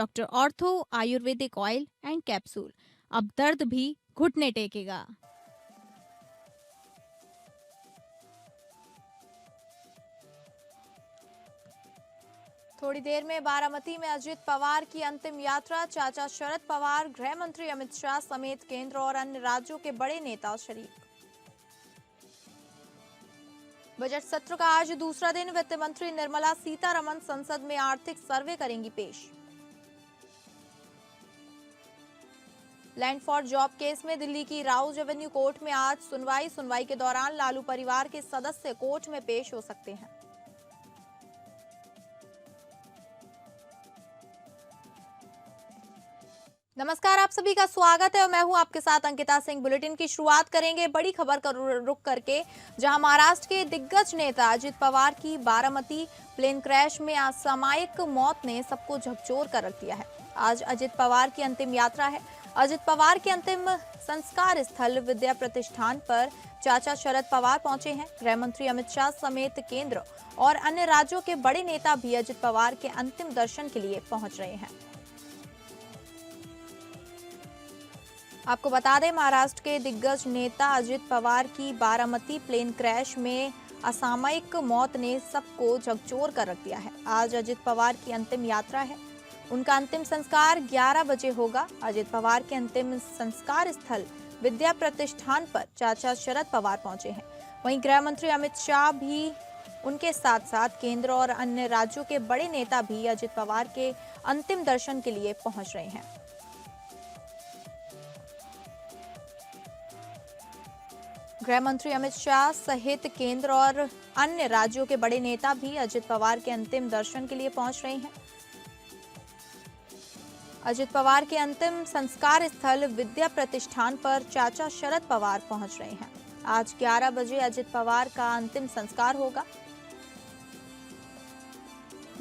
Doctor ortho Ayurvedic oil and capsule. अब दर्द भी घुटने टेकेगा। थोड़ी देर में बारामती में अजित पवार की अंतिम यात्रा। चाचा शरद पवार, गृह मंत्री अमित शाह समेत केंद्र और अन्य राज्यों के बड़े नेता शरीक। बजट सत्र का आज दूसरा दिन। वित्त मंत्री निर्मला सीतारमण संसद में आर्थिक सर्वे करेंगी पेश। लैंड फॉर जॉब केस में दिल्ली की राउज एवेन्यू कोर्ट में आज सुनवाई के दौरान लालू परिवार के सदस्य कोर्ट में पेश हो सकते हैं। नमस्कार, आप सभी का स्वागत है और मैं हूं आपके साथ अंकिता सिंह। बुलेटिन की शुरुआत करेंगे बड़ी खबर का रुख करके, जहां महाराष्ट्र के दिग्गज नेता अजित पवार की बारामती प्लेन क्रैश में असामयिक मौत ने सबको झकझोर कर रख दिया है। आज अजित पवार की अंतिम यात्रा है। अजित पवार के अंतिम संस्कार स्थल विद्या प्रतिष्ठान पर चाचा शरद पवार पहुंचे हैं। गृह मंत्री अमित शाह समेत केंद्र और अन्य राज्यों के बड़े नेता भी अजित पवार के अंतिम दर्शन के लिए पहुंच रहे हैं। आपको बता दें, महाराष्ट्र के दिग्गज नेता अजित पवार की बारामती प्लेन क्रैश में असामयिक मौत ने सबको झकझोर कर रख दिया है। आज अजित पवार की अंतिम यात्रा है। उनका अंतिम संस्कार 11 बजे होगा। अजित पवार के अंतिम संस्कार स्थल विद्या प्रतिष्ठान पर चाचा शरद पवार पहुंचे हैं। वहीं गृह मंत्री अमित शाह भी उनके साथ साथ केंद्र और अन्य राज्यों के बड़े नेता भी अजित पवार के अंतिम दर्शन के लिए पहुंच रहे हैं। गृह मंत्री अमित शाह सहित केंद्र और अन्य राज्यों के बड़े नेता भी अजित पवार के अंतिम दर्शन के लिए पहुंच रहे हैं। अजित पवार के अंतिम संस्कार स्थल विद्या प्रतिष्ठान पर चाचा शरद पवार पहुंच रहे हैं। आज 11 बजे अजित पवार का अंतिम संस्कार होगा।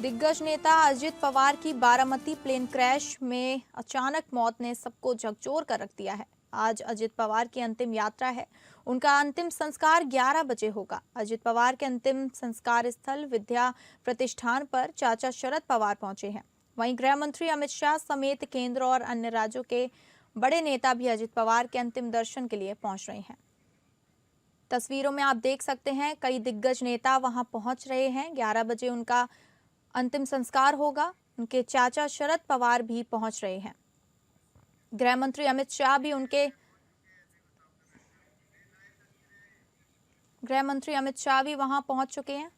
दिग्गज नेता अजित पवार की बारामती प्लेन क्रैश में अचानक मौत ने सबको झकझोर कर रख दिया है। आज अजित पवार की अंतिम यात्रा है। उनका अंतिम संस्कार 11 बजे होगा। अजित पवार के अंतिम संस्कार स्थल विद्या प्रतिष्ठान पर चाचा शरद पवार पहुंचे हैं। वहीं गृह मंत्री अमित शाह समेत केंद्र और अन्य राज्यों के बड़े नेता भी अजित पवार के अंतिम दर्शन के लिए पहुंच रहे हैं। तस्वीरों में आप देख सकते हैं, कई दिग्गज नेता वहां पहुंच रहे हैं। 11 बजे उनका अंतिम संस्कार होगा। उनके चाचा शरद पवार भी पहुंच रहे हैं। गृह मंत्री अमित शाह भी वहां पहुंच चुके हैं।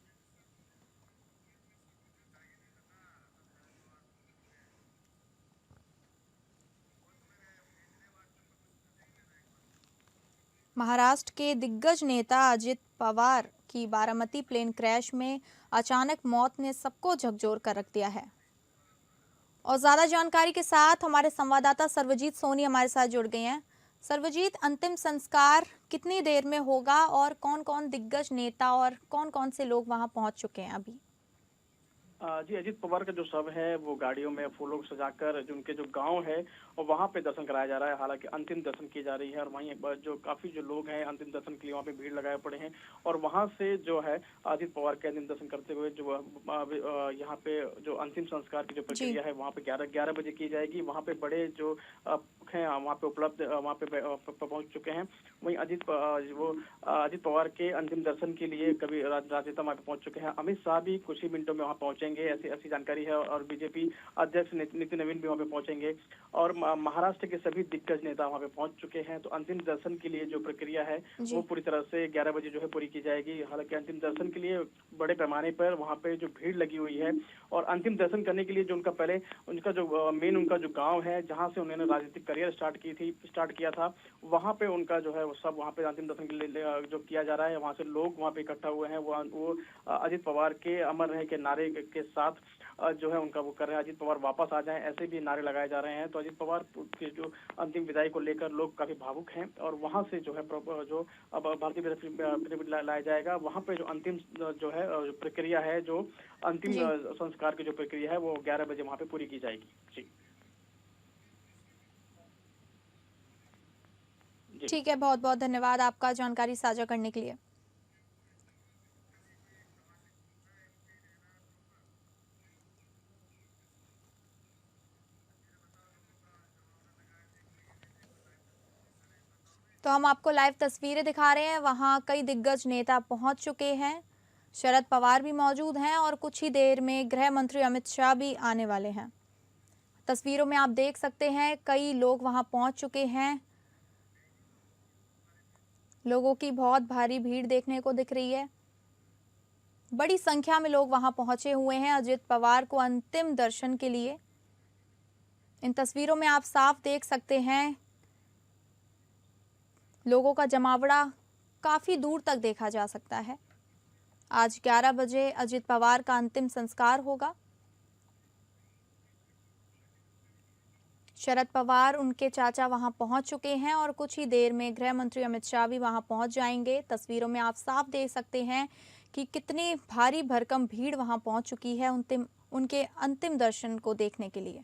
महाराष्ट्र के दिग्गज नेता अजित पवार की बारामती प्लेन क्रैश में अचानक मौत ने सबको झकझोर कर रख दिया है। और ज्यादा जानकारी के साथ हमारे संवाददाता सर्वजीत सोनी हमारे साथ जुड़ गए हैं। सर्वजीत, अंतिम संस्कार कितनी देर में होगा और कौन कौन दिग्गज नेता और कौन कौन से लोग वहां पहुंच चुके हैं अभी? जी, अजित पवार का जो शव है वो गाड़ियों में फूलों को सजाकर जो उनके जो गांव है और वहां पे दर्शन कराया जा रहा है। हालांकि अंतिम दर्शन की जा रही है और वहीं जो काफी जो लोग हैं अंतिम दर्शन के लिए वहां पे भीड़ लगाए पड़े हैं और वहां से जो है अजित पवार के अंतिम दर्शन करते हुए जो यहाँ पे जो अंतिम संस्कार की जो प्रक्रिया है वहाँ पे 11 बजे की जाएगी। वहाँ पे बड़े जो हैं वहाँ पे उपलब्ध वहाँ पे पहुंच चुके हैं। वहीं अजित पवार के अंतिम दर्शन के लिए कभी राजनेता वहाँ पे पहुंच चुके हैं। अमित शाह भी कुछ ही मिनटों में वहाँ पहुंचेंगे, ऐसी जानकारी है। और बीजेपी अध्यक्ष नितिन नवीन भी वहाँ पे पहुंचेंगे और महाराष्ट्र के सभी दिग्गज नेता वहाँ पे पहुंच चुके हैं। तो अंतिम दर्शन के लिए जो प्रक्रिया है वो पूरी तरह से 11 बजे जो है पूरी की जाएगी। हालांकि अंतिम दर्शन के लिए बड़े पैमाने पर वहाँ पे जो भीड़ लगी हुई है और अंतिम दर्शन करने के लिए जो उनका जो मेन उनका जो गाँव है जहाँ से उन्होंने राजनीतिक करियर स्टार्ट किया था, वहाँ पे उनका जो है वो सब वहाँ पे अंतिम दर्शन के लिए जो किया जा रहा है। वहाँ से लोग वहाँ पे इकट्ठा हुए हैं। वो अजित पवार के अमर रहे के नारे के साथ जो है उनका वो कर रहे हैं। अजित पवार वापस आ जाएं, ऐसे भी नारे लगाए जा रहे हैं। तो अजित पवार की जो अंतिम विदाई को लेकर लोग काफी भावुक हैं और वहां से जो है जो अब भारतीय विद्यापीठ लाया जाएगा, वहां पे जो अंतिम जो है प्रक्रिया है, जो अंतिम संस्कार की जो प्रक्रिया है वो 11 बजे वहां पे पूरी की जाएगी। जी ठीक है, बहुत बहुत धन्यवाद आपका जानकारी साझा करने के लिए। तो हम आपको लाइव तस्वीरें दिखा रहे हैं, वहां कई दिग्गज नेता पहुंच चुके हैं। शरद पवार भी मौजूद हैं और कुछ ही देर में गृह मंत्री अमित शाह भी आने वाले हैं। तस्वीरों में आप देख सकते हैं कई लोग वहां पहुंच चुके हैं। लोगों की बहुत भारी भीड़ देखने को दिख रही है। बड़ी संख्या में लोग वहां पहुंचे हुए हैं अजित पवार को अंतिम दर्शन के लिए। इन तस्वीरों में आप साफ देख सकते हैं लोगों का जमावड़ा काफी दूर तक देखा जा सकता है। आज 11 बजे अजित पवार का अंतिम संस्कार होगा। शरद पवार, उनके चाचा वहां पहुंच चुके हैं और कुछ ही देर में गृह मंत्री अमित शाह भी वहां पहुंच जाएंगे। तस्वीरों में आप साफ देख सकते हैं कि कितनी भारी भरकम भीड़ वहां पहुंच चुकी है उनके अंतिम दर्शन को देखने के लिए।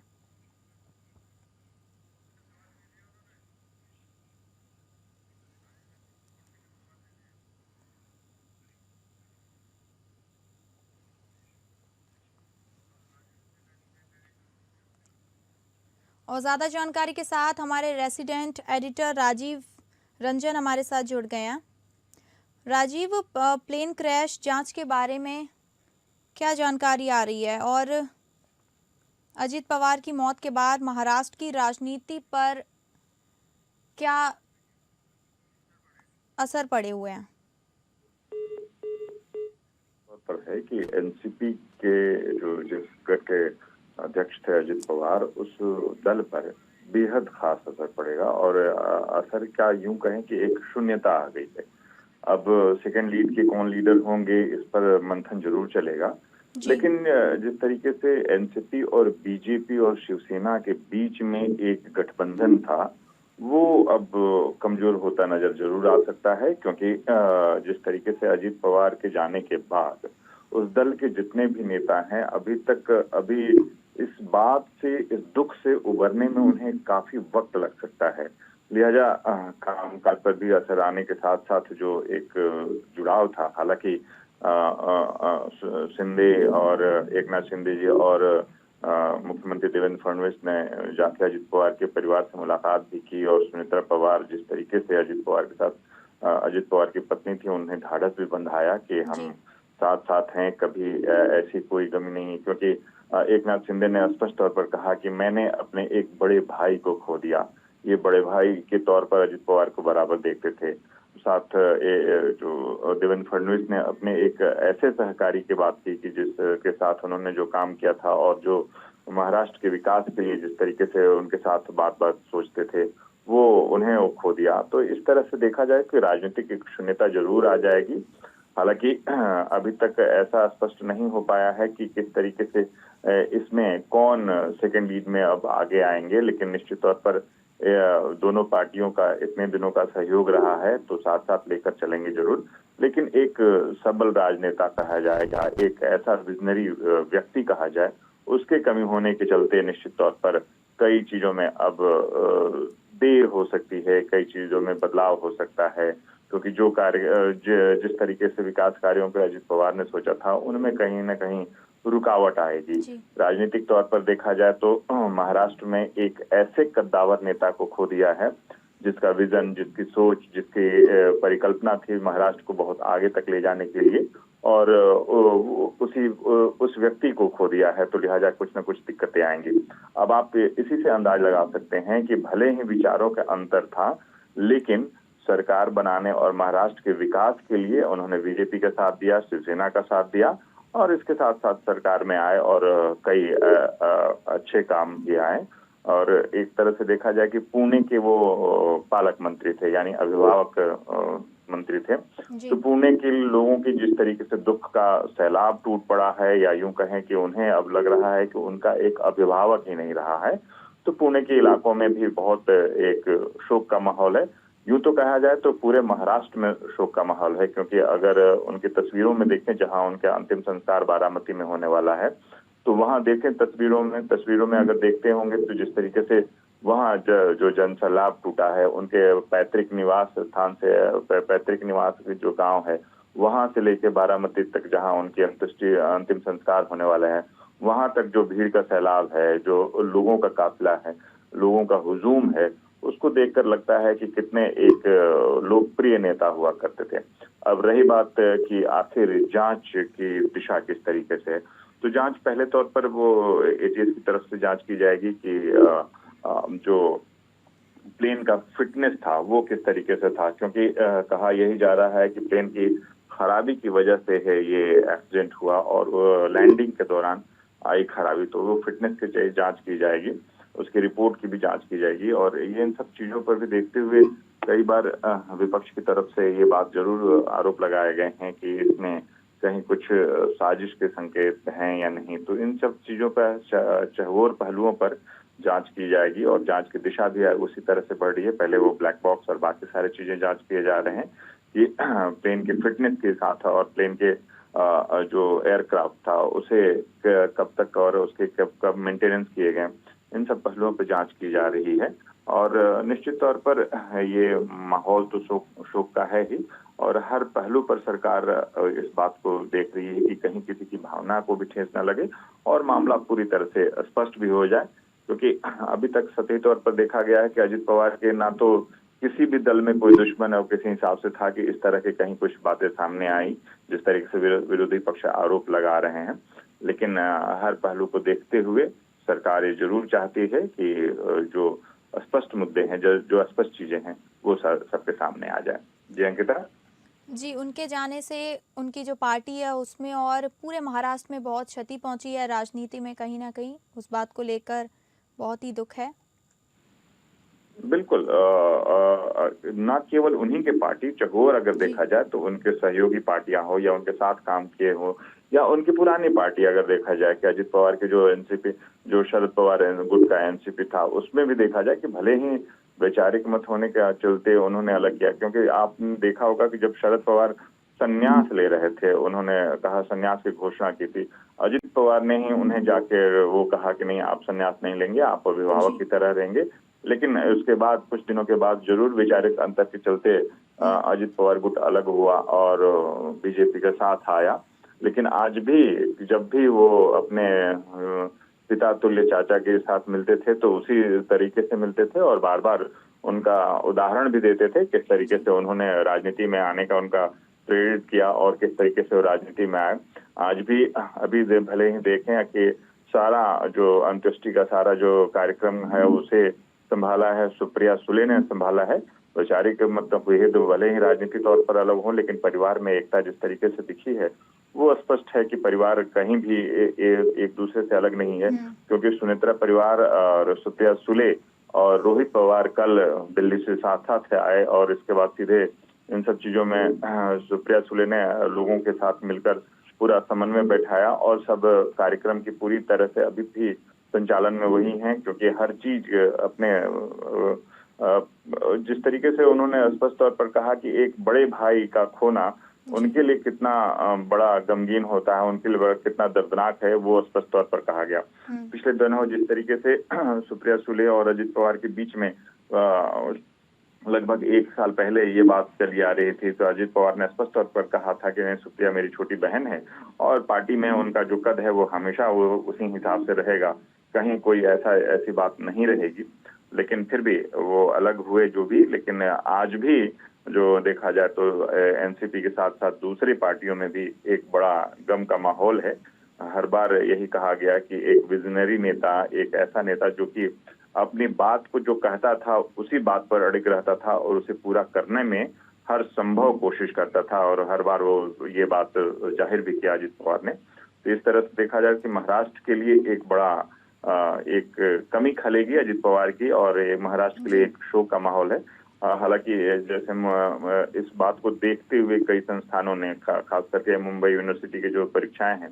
और ज़्यादा जानकारी के साथ हमारे रेसिडेंट एडिटर राजीव रंजन हमारे साथ जुड़ गए हैं। राजीव, प्लेन क्रैश जांच के बारे में क्या जानकारी आ रही है और अजित पवार की मौत के बाद महाराष्ट्र की राजनीति पर क्या असर पड़े हुए हैं? पर है कि एनसीपी के जो जिस गठ के अध्यक्ष थे अजित पवार, उस दल पर बेहद खास असर पड़ेगा और असर क्या यूं कहें कि एक शून्यता आ गई है। अब सेकंड लीड के कौन लीडर होंगे इस पर मंथन जरूर चलेगा, लेकिन जिस तरीके से एनसीपी और बीजेपी और शिवसेना के बीच में एक गठबंधन था वो अब कमजोर होता नजर जरूर आ सकता है, क्योंकि जिस तरीके से अजित पवार के जाने के बाद उस दल के जितने भी नेता हैं अभी इस बात से, इस दुख से उबरने में उन्हें काफी वक्त लग सकता है। लिहाजा कामकाज पर भी असर आने के साथ साथ जो एक जुड़ाव था, हालांकि शिंदे और एकनाथ शिंदे जी और मुख्यमंत्री देवेंद्र फडणवीस ने जाके अजित पवार के परिवार से मुलाकात भी की और सुमित्रा पवार जिस तरीके से अजित पवार के साथ अजित पवार की पत्नी थी, उन्हें ढाढ़स भी बंधाया कि हम साथ साथ हैं, कभी ऐसी कोई कमी नहीं। क्योंकि एकनाथ शिंदे ने स्पष्ट तौर पर कहा कि मैंने अपने एक बड़े भाई को खो दिया। ये बड़े भाई के तौर पर अजित पवार को बराबर देखते थे। साथ जो देवेंद्र फडणवीस ने अपने एक ऐसे सहकारी की बात की कि जिसके साथ उन्होंने जो काम किया था और जो महाराष्ट्र के विकास के लिए जिस तरीके से उनके साथ बात सोचते थे, वो उन्हें खो दिया। तो इस तरह से देखा जाए कि राजनीतिक एक शून्यता जरूर आ जाएगी। हालांकि अभी तक ऐसा स्पष्ट नहीं हो पाया है कि किस तरीके से इसमें कौन सेकंड लीड में अब आगे आएंगे, लेकिन निश्चित तौर पर दोनों पार्टियों का इतने दिनों का सहयोग रहा है तो साथ साथ लेकर चलेंगे जरूर। लेकिन एक सबल राजनेता कहा जाएगा, एक ऐसा विजनरी व्यक्ति कहा जाए, उसके कमी होने के चलते निश्चित तौर पर कई चीजों में अब देर हो सकती है, कई चीजों में बदलाव हो सकता है, क्योंकि जो कार्य जिस तरीके से विकास कार्यों पर अजित पवार ने सोचा था उनमें कहीं न कहीं रुकावट आएगी। राजनीतिक तौर पर देखा जाए तो महाराष्ट्र में एक ऐसे कद्दावर नेता को खो दिया है जिसका विजन, जिसकी सोच, जिसकी परिकल्पना थी महाराष्ट्र को बहुत आगे तक ले जाने के लिए, और उस व्यक्ति को खो दिया है। तो लिहाजा कुछ न कुछ दिक्कतें आएंगी। अब आप इसी से अंदाज लगा सकते हैं कि भले ही विचारों का अंतर था, लेकिन सरकार बनाने और महाराष्ट्र के विकास के लिए उन्होंने बीजेपी का साथ दिया, शिवसेना का साथ दिया और इसके साथ साथ सरकार में आए और कई अच्छे काम भी आए। और एक तरह से देखा जाए कि पुणे के वो पालक मंत्री थे, यानी अभिभावक मंत्री थे। तो पुणे के लोगों की जिस तरीके से दुख का सैलाब टूट पड़ा है, या यूं कहें कि उन्हें अब लग रहा है कि उनका एक अभिभावक ही नहीं रहा है, तो पुणे के इलाकों में भी बहुत एक शोक का माहौल है। यूं तो कहा जाए तो पूरे महाराष्ट्र में शोक का माहौल है, क्योंकि अगर उनकी तस्वीरों में देखें जहां उनके अंतिम संस्कार बारामती में होने वाला है, तो वहां देखें तस्वीरों में अगर देखते होंगे तो जिस तरीके से वहां जो जनसैलाब टूटा है, उनके पैतृक निवास स्थान से, पैतृक निवास जो गांव है वहां से लेके बारामती तक जहां उनकी अंतिम संस्कार होने वाले हैं, वहां तक जो भीड़ का सैलाब है, जो लोगों का काफिला है, लोगों का हुजूम है, उसको देखकर लगता है कि कितने एक लोकप्रिय नेता हुआ करते थे। अब रही बात कि आखिर जांच की दिशा किस तरीके से है, तो जांच पहले तौर पर वो एटीएस की तरफ से जांच की जाएगी कि जो प्लेन का फिटनेस था वो किस तरीके से था, क्योंकि कहा यही जा रहा है कि प्लेन की खराबी की वजह से है ये एक्सीडेंट हुआ और लैंडिंग के दौरान आई खराबी, तो वो फिटनेस की जांच की जाएगी, उसकी रिपोर्ट की भी जांच की जाएगी। और ये इन सब चीजों पर भी देखते हुए कई बार विपक्ष की तरफ से ये बात जरूर आरोप लगाए गए हैं कि इसमें कहीं कुछ साजिश के संकेत हैं या नहीं, तो इन सब चीजों पर चहुओर पहलुओं पर जांच की जाएगी और जांच की दिशा भी उसी तरह से बढ़ रही है। पहले वो ब्लैक बॉक्स और बाकी सारी चीजें जांच किए जा रहे हैं कि प्लेन की फिटनेस के साथ और प्लेन के जो एयरक्राफ्ट था उसे कब तक और उसके कब कब मेंटेनेंस किए गए, इन सब पहलुओं पर जांच की जा रही है। और निश्चित तौर पर ये माहौल तो शोक का है ही, और हर पहलू पर सरकार इस बात को देख रही है कि कहीं किसी की भावना को भी ठेस न लगे और मामला पूरी तरह से स्पष्ट भी हो जाए, क्योंकि अभी तक सतही तौर पर देखा गया है कि अजित पवार के ना तो किसी भी दल में कोई दुश्मन और किसी हिसाब से था कि इस तरह की कहीं कुछ बातें सामने आई जिस तरीके से विरोधी पक्ष आरोप लगा रहे हैं। लेकिन हर पहलू को देखते हुए सरकार ये जरूर चाहती है कि जो स्पष्ट मुद्दे हैं, जो स्पष्ट चीजें हैं, वो सबके सामने आ जाए। जी अंकिता। जी, उनके जाने से उनकी जो पार्टी है उसमें और पूरे महाराष्ट्र में बहुत क्षति पहुंची है, राजनीति में कहीं ना कहीं उस बात को लेकर बहुत ही दुख है। बिल्कुल, न केवल उन्हीं के पार्टी चहुओर अगर देखा जाए तो उनके सहयोगी पार्टियां हो या उनके साथ काम किए हो या उनकी पुरानी पार्टी अगर देखा जाए कि अजित पवार के जो एनसीपी, जो शरद पवार गुट का एनसीपी था, उसमें भी देखा जाए कि भले ही वैचारिक मत होने के चलते उन्होंने अलग किया, क्योंकि आपने देखा होगा कि जब शरद पवार संन्यास ले रहे थे, उन्होंने कहा संन्यास की घोषणा की थी, अजित पवार ने ही उन्हें जाके वो कहा कि नहीं आप संन्यास नहीं लेंगे, आप अभिभावक की तरह रहेंगे। लेकिन उसके बाद कुछ दिनों के बाद जरूर वैचारिक अंतर के चलते अजित पवार गुट अलग हुआ और बीजेपी के साथ आया। लेकिन आज भी जब भी वो अपने पिता तुल्य चाचा के साथ मिलते थे तो उसी तरीके से मिलते थे और बार बार उनका उदाहरण भी देते थे किस तरीके से उन्होंने राजनीति में आने का उनका प्रेरित किया और किस तरीके से वो राजनीति में आए। आज भी अभी भले ही देखें कि सारा जो अंत्येष्टि का सारा जो कार्यक्रम है उसे संभाला है सुप्रिया सुले ने संभाला है। वैचारिक मतलब हुए तो भले ही राजनीति तौर पर अलग हो, लेकिन परिवार में एकता जिस तरीके से दिखी है वो स्पष्ट है कि परिवार कहीं भी एक दूसरे से अलग नहीं है, क्योंकि सुनेत्रा परिवार और सुप्रिया सुले और रोहित पवार कल दिल्ली से साथ साथ आए और इसके बाद सीधे इन सब चीजों में सुप्रिया सुले ने लोगों के साथ मिलकर पूरा समन्वय बैठाया और सब कार्यक्रम की पूरी तरह से अभी भी संचालन में वही हैं, क्योंकि हर चीज अपने जिस तरीके से उन्होंने स्पष्ट तौर पर कहा कि एक बड़े भाई का खोना उनके लिए कितना बड़ा गमगीन होता है, उनके लिए कितना दर्दनाक है, वो स्पष्ट तौर पर कहा गया। पिछले दिनों जिस तरीके से सुप्रिया सुले और अजित पवार के बीच में लगभग 1 साल पहले ये बात चली आ रही थी, तो अजित पवार ने स्पष्ट तौर पर कहा था कि सुप्रिया मेरी छोटी बहन है और पार्टी में उनका जो कद है वो हमेशा वो उसी हिसाब से रहेगा, कहीं कोई ऐसी बात नहीं रहेगी। लेकिन फिर भी वो अलग हुए जो भी, लेकिन आज भी जो देखा जाए तो एनसीपी के साथ साथ दूसरी पार्टियों में भी एक बड़ा गम का माहौल है। हर बार यही कहा गया कि एक विजनरी नेता, एक ऐसा नेता जो कि अपनी बात को जो कहता था उसी बात पर अड़िग रहता था और उसे पूरा करने में हर संभव कोशिश करता था, और हर बार वो ये बात जाहिर भी किया अजित पवार ने। तो इस तरह से देखा जाए कि महाराष्ट्र के लिए एक बड़ा एक कमी खलेगी अजित पवार की, और महाराष्ट्र के लिए एक शोक का माहौल है। हालांकि जैसे इस बात को देखते हुए कई संस्थानों ने खास करके मुंबई यूनिवर्सिटी की जो परीक्षाएं हैं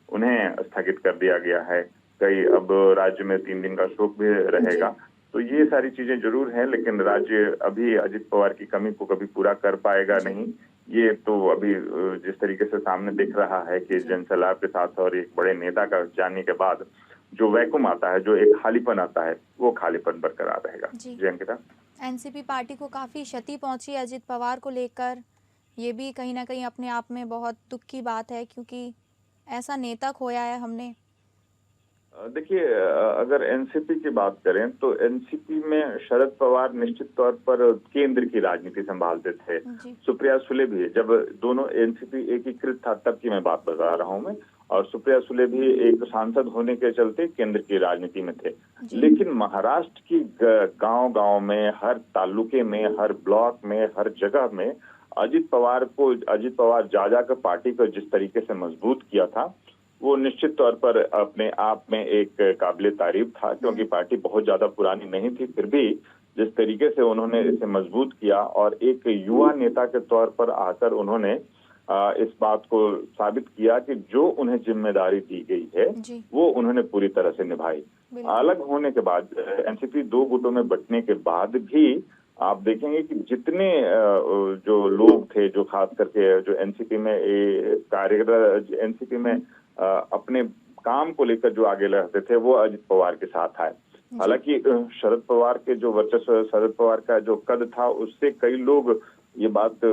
उन्हें स्थगित कर दिया गया है। कई अब राज्य में 3 दिन का शोक भी रहेगा। तो ये सारी चीजें जरूर हैं, लेकिन राज्य अभी अजित पवार की कमी को कभी पूरा कर पाएगा नहीं। ये तो अभी जिस तरीके से सामने दिख रहा है कि जनसैलाब के साथ और एक बड़े नेता का जाने के बाद जो वैक्यूम आता है, जो एक खालीपन आता है, वो खालीपन बरकरार रहेगा। जी अंकिता। एनसीपी पार्टी को काफी क्षति पहुंची अजित पवार को लेकर, ये भी कहीं ना कहीं अपने आप में बहुत दुख की बात है, क्योंकि ऐसा नेता खोया है हमने। देखिए, अगर एनसीपी की बात करें तो एनसीपी में शरद पवार निश्चित तौर पर केंद्र की राजनीति संभालते थे। जी। सुप्रिया सुले भी, जब दोनों एनसीपी एकीकृत था तब की मैं बात बता रहा हूं मैं, और सुप्रिया सुले भी एक सांसद होने के चलते केंद्र की राजनीति में थे। जी। लेकिन महाराष्ट्र की गांव-गांव में, हर तालुके में, हर ब्लॉक में, हर जगह में अजित पवार जा कर पार्टी को जिस तरीके से मजबूत किया था, वो निश्चित तौर पर अपने आप में एक काबिले तारीफ था, क्योंकि पार्टी बहुत ज्यादा पुरानी नहीं थी, फिर भी जिस तरीके से उन्होंने इसे मजबूत किया और एक युवा नेता के तौर पर आकर उन्होंने इस बात को साबित किया कि जो उन्हें जिम्मेदारी दी गई है जी। वो उन्होंने पूरी तरह से निभाई। बिल्कुल। अलग होने के बाद, एनसीपी दो गुटों में बंटने के बाद भी आप देखेंगे कि जितने जो लोग थे, जो खास करके जो एनसीपी में कार्यरत, एनसीपी में अपने काम को लेकर जो आगे रहते थे, वो अजित पवार के साथ आए। हालांकि शरद पवार के जो वर्चस्व, शरद पवार का जो कद था, उससे कई लोग ये बात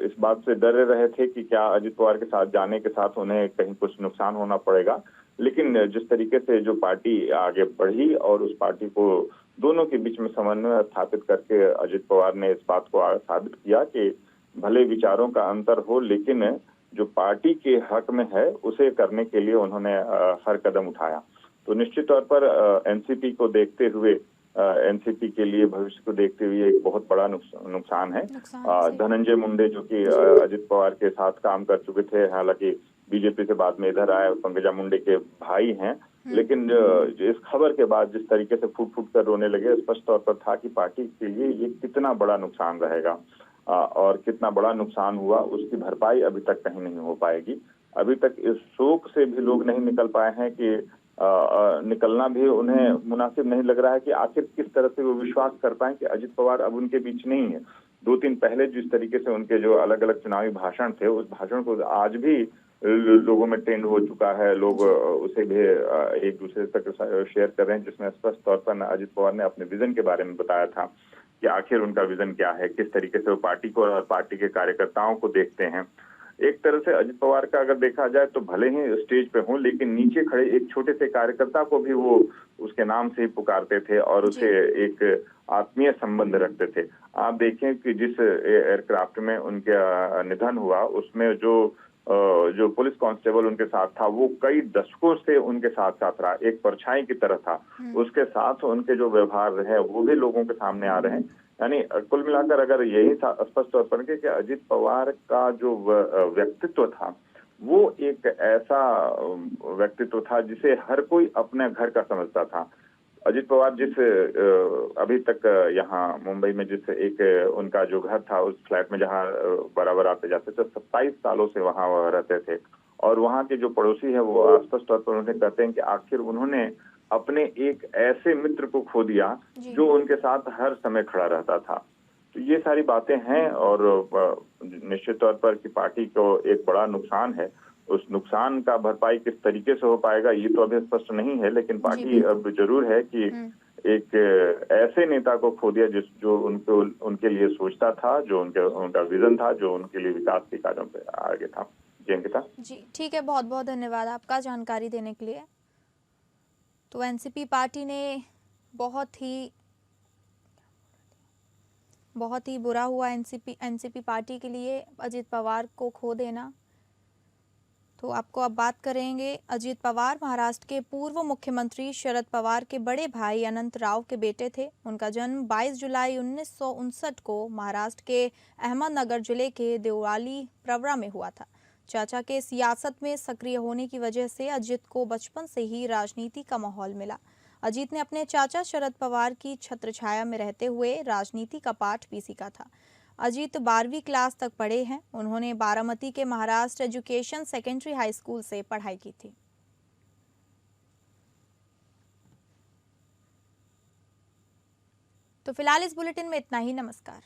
इस बात से डर रहे थे कि क्या अजित पवार के साथ जाने के साथ उन्हें कहीं कुछ नुकसान होना पड़ेगा। लेकिन जिस तरीके से जो पार्टी आगे बढ़ी और उस पार्टी को दोनों के बीच में समन्वय स्थापित करके अजित पवार ने इस बात को साबित किया कि भले विचारों का अंतर हो, लेकिन जो पार्टी के हक में है उसे करने के लिए उन्होंने हर कदम उठाया। तो निश्चित तौर पर एनसीपी को देखते हुए, एनसीपी के लिए भविष्य को देखते हुए एक बहुत बड़ा नुकसान है। धनंजय मुंडे, जो कि अजित पवार के साथ काम कर चुके थे, हालांकि बीजेपी से बाद में इधर आए, पंकजा मुंडे के भाई हैं, लेकिन इस खबर के बाद जिस तरीके से फूट फूट कर रोने लगे, स्पष्ट तौर पर था कि पार्टी के लिए ये कितना बड़ा नुकसान रहेगा और कितना बड़ा नुकसान हुआ उसकी भरपाई अभी तक कहीं नहीं हो पाएगी। अभी तक इस शोक से भी लोग नहीं निकल पाए हैं कि निकलना भी उन्हें मुनासिब नहीं लग रहा है कि आखिर किस तरह से वो विश्वास कर पाए कि अजित पवार अब उनके बीच नहीं है। 2 दिन पहले जिस तरीके से उनके जो अलग अलग चुनावी भाषण थे, उस भाषण को आज भी लोगों में ट्रेंड हो चुका है। लोग उसे भी एक दूसरे तक शेयर कर रहे हैं, जिसमें स्पष्ट तौर पर अजित पवार ने अपने विजन के बारे में बताया था कि आखिर उनका विजन क्या है, किस तरीके से वो पार्टी को और पार्टी के कार्यकर्ताओं को देखते हैं। एक तरह से अजित पवार का अगर देखा जाए तो भले ही स्टेज पे हों, लेकिन नीचे खड़े एक छोटे से कार्यकर्ता को भी वो उसके नाम से ही पुकारते थे और उसे एक आत्मीय संबंध रखते थे। आप देखें कि जिस एयरक्राफ्ट में उनका निधन हुआ, उसमें जो पुलिस कांस्टेबल उनके साथ था, वो कई दशकों से उनके साथ साथ रहा, एक परछाई की तरह था। उसके साथ उनके जो व्यवहार रहे वो भी लोगों के सामने आ रहे हैं। यानी कुल मिलाकर अगर यही स्पष्ट तौर पर कि अजित पवार का जो व्यक्तित्व था, वो एक ऐसा व्यक्तित्व था जिसे हर कोई अपने घर का समझता था। अजित पवार जिस अभी तक यहाँ मुंबई में जिस एक उनका जो घर था, उस फ्लैट में जहाँ बराबर आते जाते थे, 27 सालों से वहाँ वह रहते थे, और वहाँ के जो पड़ोसी है वो स्पष्ट तौर पर उन्हें कहते हैं कि आखिर उन्होंने अपने एक ऐसे मित्र को खो दिया जो उनके साथ हर समय खड़ा रहता था। तो ये सारी बातें हैं और निश्चित तौर पर कि पार्टी को एक बड़ा नुकसान है। उस नुकसान का भरपाई किस तरीके से हो पाएगा ये तो अभी स्पष्ट नहीं है, लेकिन पार्टी अब जरूर है कि एक ऐसे नेता को खो दिया जो उनके लिए सोचता था, जो उनका विजन था, जो उनके लिए विकास के कार्यों पे आगे था। जी अंकिता। जी ठीक है, बहुत बहुत धन्यवाद आपका जानकारी देने के लिए। तो एनसीपी पार्टी ने बहुत ही बुरा हुआ एनसीपी पार्टी के लिए अजित पवार को खो देना। तो आपको अब बात करेंगे, अजित पवार महाराष्ट्र के पूर्व मुख्यमंत्री शरद पवार के बड़े भाई अनंत राव के बेटे थे। उनका जन्म 22 जुलाई 1959 को महाराष्ट्र के अहमदनगर जिले के देवळाली प्रवरा में हुआ था। चाचा के सियासत में सक्रिय होने की वजह से अजित को बचपन से ही राजनीति का माहौल मिला। अजित ने अपने चाचा शरद पवार की छत्रछाया में रहते हुए राजनीति का पाठ भी सीखा था। अजित 12वीं क्लास तक पढ़े हैं। उन्होंने बारामती के Maharashtra education secondary high school से पढ़ाई की थी। तो फिलहाल इस बुलेटिन में इतना ही। नमस्कार।